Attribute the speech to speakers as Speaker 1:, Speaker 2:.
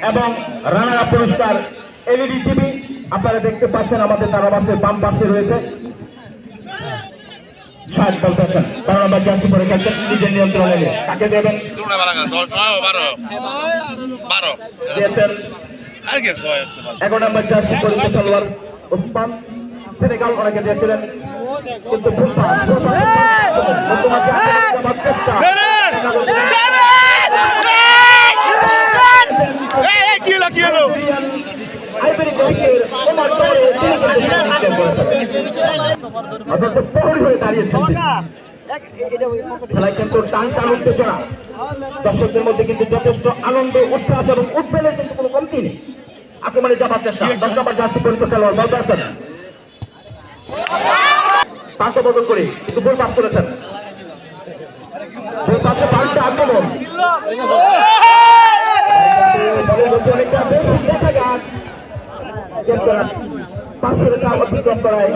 Speaker 1: এবং runner up পুরস্কার LED TV আপনারা দেখতে পাচ্ছেন আমাদের তারাবাসের বাম পাশে রয়েছে। সাত বলতেছেন 12 নম্বর জার্সি পরে খেলছেন নিজের নিয়ন্ত্রণে নিয়ে কাকে দেবেন? 11 নম্বর জার্সি পরে খেলোয়াড় উসমান সেনেগাল ওনাকে দিয়েছিলেন কিন্তু দর্শকদের মধ্যে কিন্তু যথেষ্ট আনন্দ উচ্ছ্বাস এবং উদ্বেলের কিন্তু কোনো কমতি নেই। আক্রমণে যাবার চেষ্টা 10 নম্বর জার্সি পরিচিত খেলোয়াড় বলতে আছেন পাঁচটা বদল করে কিন্তু গোল পাস করেছেন। পাশে পাল্টা আক্রমণ অনেকটা বেশি দেখা যাক অতিক্রম করায়